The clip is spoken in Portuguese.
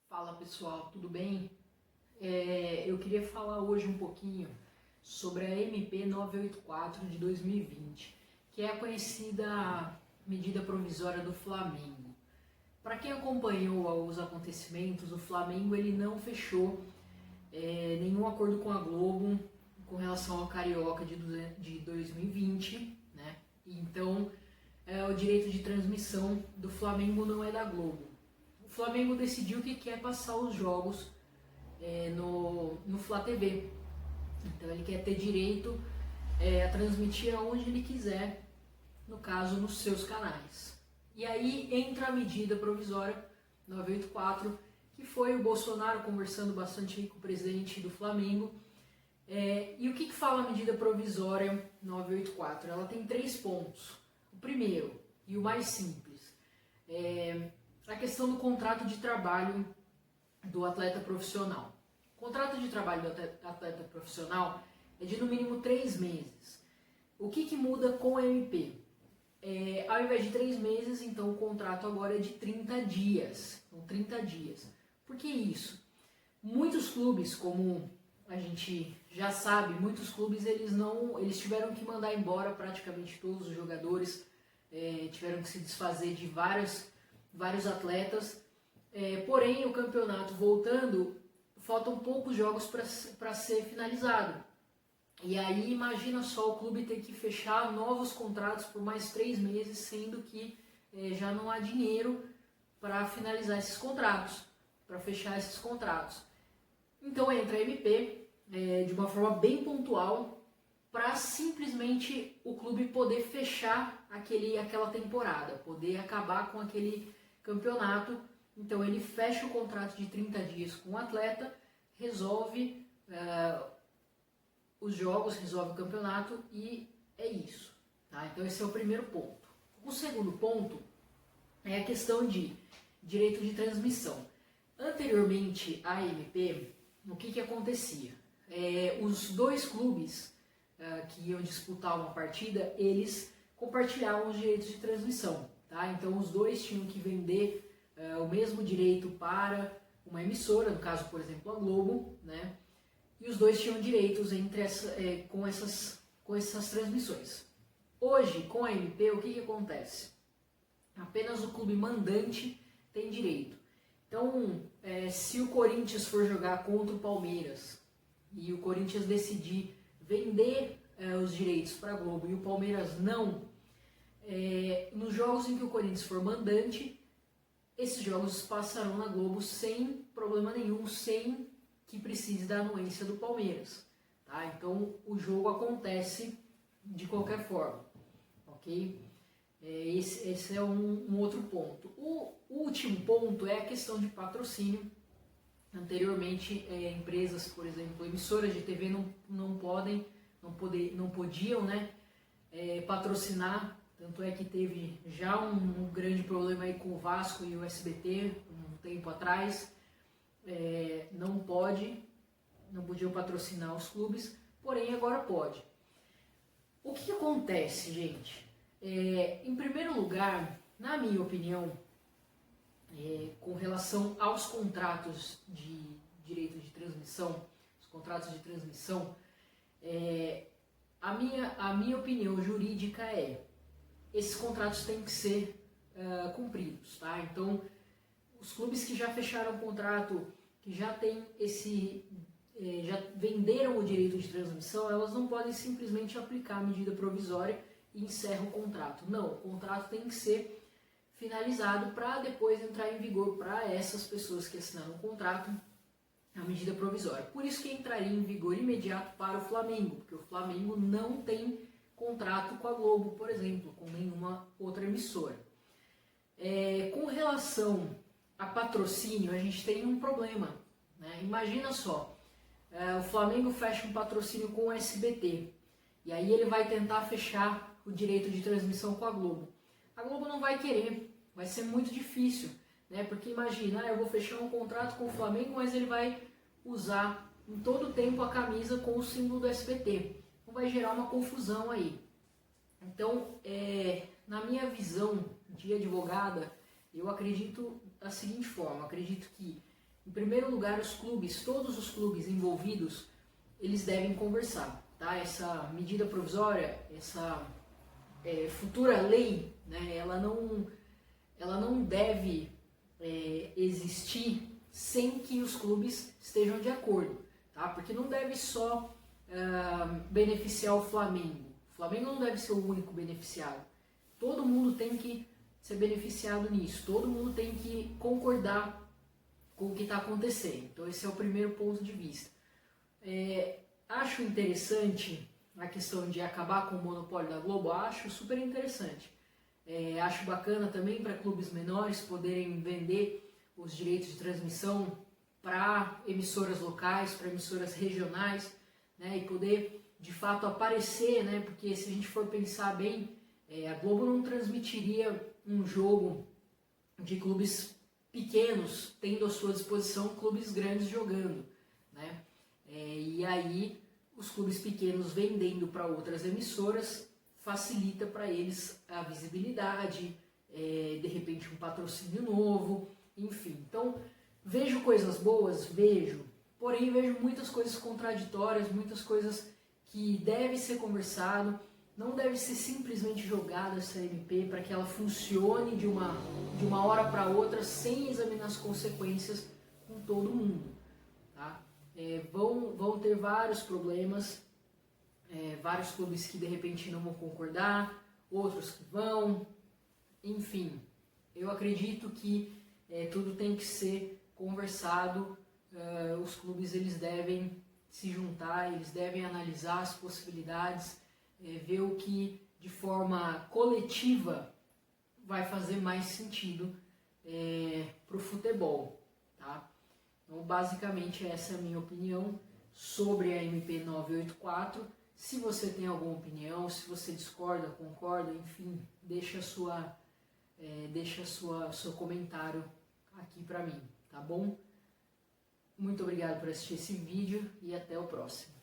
Fala pessoal, tudo bem? Eu queria falar hoje um pouquinho sobre a MP 984 de 2020, que é a conhecida medida provisória do Flamengo. Para quem acompanhou os acontecimentos, o Flamengo ele não fechou nenhum acordo com a Globo com relação ao Carioca de 2020, né? Então, o direito de transmissão do Flamengo não é da Globo. O Flamengo decidiu que quer passar os jogos no Flá TV. Então ele quer ter direito a transmitir aonde ele quiser, no caso nos seus canais. E aí entra a medida provisória 984, que foi o Bolsonaro conversando bastante com o presidente do Flamengo. E o que fala a medida provisória 984? Ela tem 3 pontos. O primeiro, e o mais simples, a questão do contrato de trabalho do atleta profissional. O contrato de trabalho do atleta profissional é de no mínimo 3 meses. O que muda com a MP? Ao invés de 3 meses, então o contrato agora é de 30 dias. Então, 30 dias. Por que isso? Muitos clubes, como a gente já sabe, muitos clubes eles tiveram que mandar embora praticamente todos os jogadores, tiveram que se desfazer de vários atletas, porém o campeonato voltando, faltam poucos jogos para ser finalizado. E aí imagina só o clube ter que fechar novos contratos por mais 3 meses, sendo que já não há dinheiro para finalizar esses contratos, para fechar esses contratos. Então entra a MP de uma forma bem pontual para simplesmente o clube poder fechar aquela temporada, poder acabar com aquele campeonato. Então ele fecha o contrato de 30 dias com o atleta, resolve os jogos, resolve o campeonato e é isso. Tá? Então esse é o primeiro ponto. O segundo ponto é a questão de direito de transmissão. Anteriormente à MP, o que acontecia? Os 2 clubes que iam disputar uma partida, eles compartilhavam os direitos de transmissão. Tá? Então os 2 tinham que vender o mesmo direito para uma emissora, no caso, por exemplo, a Globo, né? E os 2 tinham direitos com essas transmissões. Hoje, com a MP, o que acontece? Apenas o clube mandante tem direito. Então, se o Corinthians for jogar contra o Palmeiras e o Corinthians decidir vender os direitos para a Globo e o Palmeiras não, nos jogos em que o Corinthians for mandante, esses jogos passarão na Globo sem problema nenhum, sem que precise da anuência do Palmeiras. Tá? Então o jogo acontece de qualquer forma. Ok? Esse é um outro ponto. O último ponto é a questão de patrocínio. Anteriormente, empresas, por exemplo, emissoras de TV não podiam, né, patrocinar. Tanto é que teve já um grande problema aí com o Vasco e o SBT um tempo atrás. Não podiam patrocinar os clubes, porém agora pode. O que acontece, gente? Em primeiro lugar, na minha opinião, com relação aos contratos de direito de transmissão, os contratos de transmissão, a minha opinião jurídica esses contratos têm que ser cumpridos, tá? Então, os clubes que já fecharam o contrato, que já tem já venderam o direito de transmissão, elas não podem simplesmente aplicar a medida provisória e encerram o contrato. Não, o contrato tem que ser finalizado para depois entrar em vigor para essas pessoas que assinaram o contrato a medida provisória. Por isso que entraria em vigor imediato para o Flamengo, porque o Flamengo não tem contrato com a Globo, por exemplo, com nenhuma outra emissora. Com relação a patrocínio, a gente tem um problema, né? Imagina só, o Flamengo fecha um patrocínio com o SBT, e aí ele vai tentar fechar o direito de transmissão com a Globo. A Globo não vai querer, vai ser muito difícil, né? Porque imagina, eu vou fechar um contrato com o Flamengo, mas ele vai usar em todo o tempo a camisa com o símbolo do SBT. Então vai gerar uma confusão aí. Então, na minha visão de advogada, eu acredito da seguinte forma: acredito que Em primeiro lugar, os clubes, todos os clubes envolvidos, eles devem conversar, tá? Essa medida provisória, essa futura lei, né, ela não deve existir sem que os clubes estejam de acordo, tá? Porque não deve só beneficiar o Flamengo. O Flamengo não deve ser o único beneficiado. Todo mundo tem que ser beneficiado nisso. Todo mundo tem que concordar com o que está acontecendo. Então esse é o primeiro ponto de vista. Acho interessante a questão de acabar com o monopólio da Globo. Acho super interessante. Acho bacana também para clubes menores poderem vender os direitos de transmissão para emissoras locais, para emissoras regionais, né, e poder de fato aparecer, né, porque se a gente for pensar bem, a Globo não transmitiria um jogo de clubes pequenos tendo à sua disposição clubes grandes jogando, né? E aí os clubes pequenos vendendo para outras emissoras facilita para eles a visibilidade, de repente um patrocínio novo, enfim. Então vejo coisas boas, porém vejo muitas coisas contraditórias, muitas coisas que deve ser conversado. Não deve ser simplesmente jogada essa MP para que ela funcione de uma hora para outra sem examinar as consequências com todo mundo. Tá? Vão ter vários problemas, vários clubes que de repente não vão concordar, outros que vão, enfim. Eu acredito que tudo tem que ser conversado, os clubes eles devem se juntar, eles devem analisar as possibilidades, ver o que de forma coletiva vai fazer mais sentido para o futebol, tá? Então, basicamente, essa é a minha opinião sobre a MP 984. Se você tem alguma opinião, se você discorda, concorda, enfim, deixa seu comentário aqui para mim, tá bom? Muito obrigado por assistir esse vídeo e até o próximo.